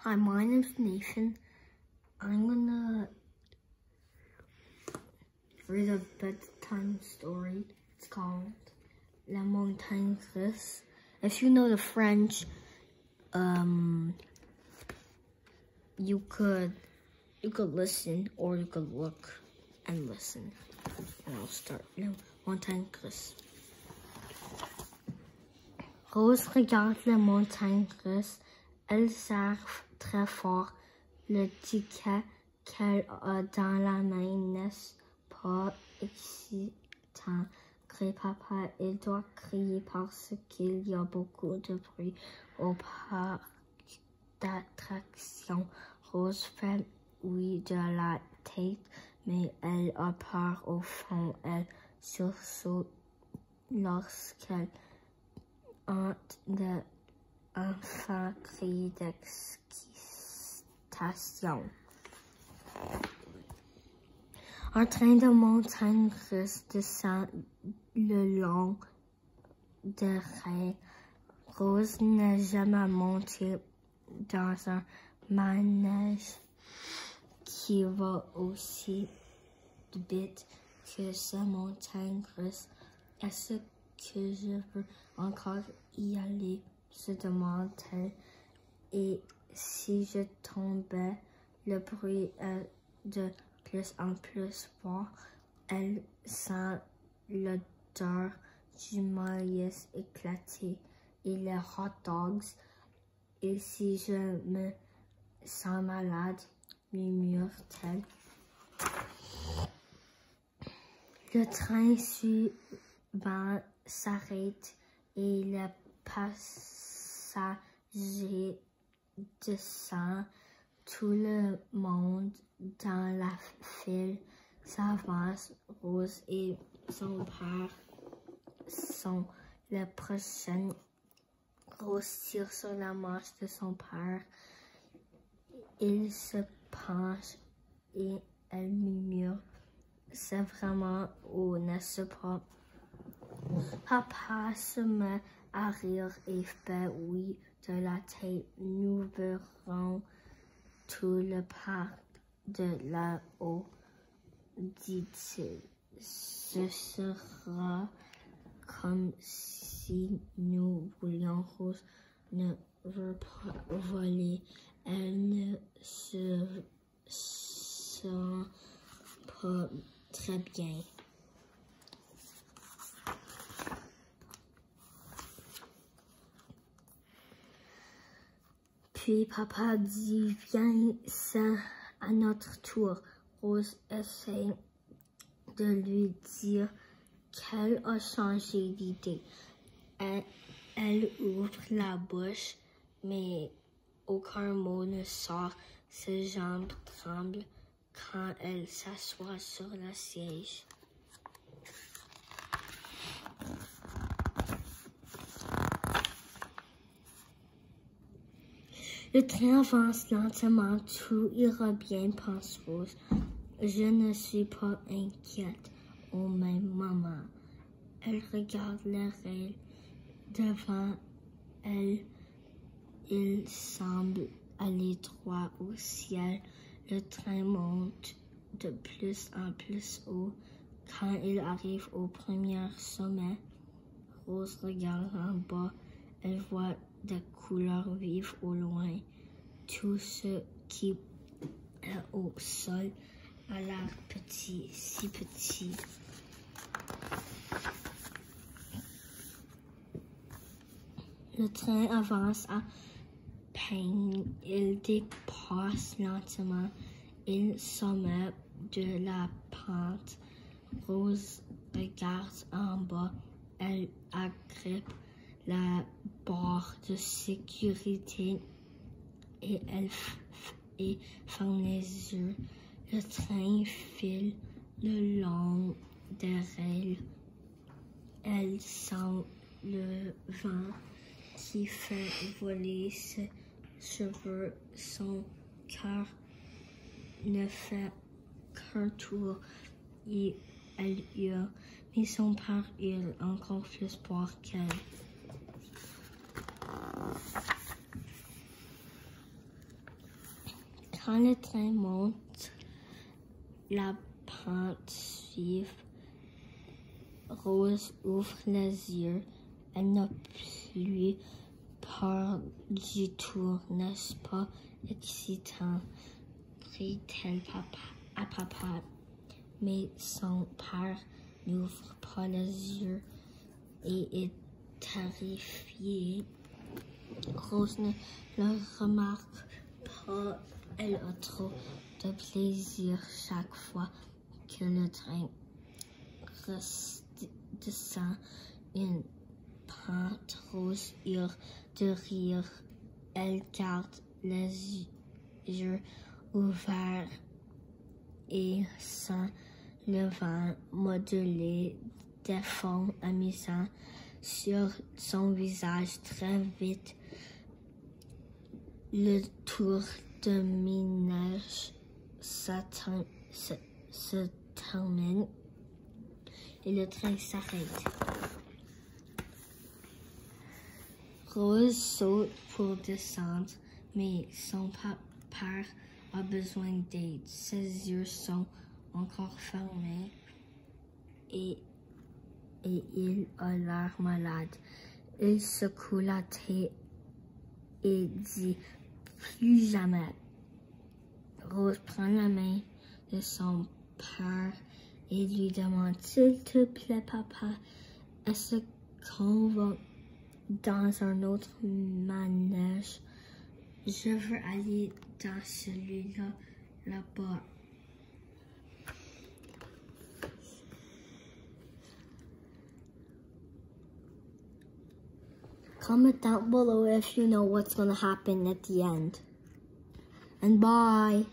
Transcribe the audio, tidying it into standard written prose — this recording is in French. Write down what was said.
Hi, my name's Nathan. I'm gonna read a bedtime story. It's called La Montagne Russe. If you know the French, you could listen or you could look and listen. And I'll start. La Montagne Russe. Rose regarde la montagne russe. Elle serre très fort. Le ticket qu'elle a dans la main n'est pas excitant. Crie papa, il doit crier parce qu'il y a beaucoup de bruit au parc d'attractions. Rose fait oui de la tête, mais elle a peur au fond. Elle sursaute lorsqu'elle entend enfant crie d'excitation. Un train de montagne russe descend le long des rails. Rose n'a jamais monté dans un manège qui va aussi vite que sa montagne russe. Est-ce que je veux encore y aller? Se demande-t-elle. Et si je tombais? Le bruit est de plus en plus fort. Elle sent l'odeur du maïs éclaté et les hot dogs. Et si je me sens malade, murmure-t-elle. Le train suivant s'arrête et les passagers descendent. Tout le monde dans la file s'avance. Rose et son père sont les prochains. Rose tire sur la manche de son père. Il se penche et elle murmure. C'est vraiment ou n'est-ce pas? Papa se met à rire et fait oui de la tête. Nous verrons tout le parc de là-haut, dit-il. Ce sera comme si nous voulions. Rose ne veut pas voler. Elle ne se sent pas très bien. Puis papa dit, viens, c'est à notre tour. Rose essaie de lui dire qu'elle a changé d'idée. Elle ouvre la bouche, mais aucun mot ne sort. Ses jambes tremblent quand elle s'assoit sur le siège. Le train avance lentement, tout ira bien, pense Rose. Je ne suis pas inquiète au même moment. Elle regarde les rails devant elle. Il semble aller droit au ciel. Le train monte de plus en plus haut. Quand il arrive au premier sommet, Rose regarde en bas. Elle voit des couleurs vives au loin. Tout ce qui est au sol a l'air petit, si petit. Le train avance à peine. Il dépasse lentement le sommet de la pente. Rose regarde en bas. Elle agrippe la barre de sécurité et elle ferme les yeux. Le train file le long des rails. Elle sent le vent qui fait voler ses cheveux. Son cœur ne fait qu'un tour et elle hurle. Mais son père hurle encore plus fort qu'elle. Quand le train monte la pente suive, Rose ouvre les yeux. Elle n'a plus peur du tout, n'est-ce pas excitant? Crie-t-elle à papa. Mais son père n'ouvre pas les yeux et est terrifié. Rose ne le remarque pas. Elle a trop de plaisir chaque fois que le train descend une pente. Rose hurle de rire. Elle garde les yeux ouverts et sent le vent moduler des fonds amusants sur son visage. Très vite, le tour de minage se termine et le train s'arrête. Rose saute pour descendre, mais son père a besoin d'aide. Ses yeux sont encore fermés et il a l'air malade. Il secoue la tête et dit plus jamais. Rose prend la main de son père et lui demande s'il te plaît papa, est-ce qu'on va dans un autre manège? Je veux aller dans celui-là, là-bas. Comment down below if you know what's going to happen at the end. And bye.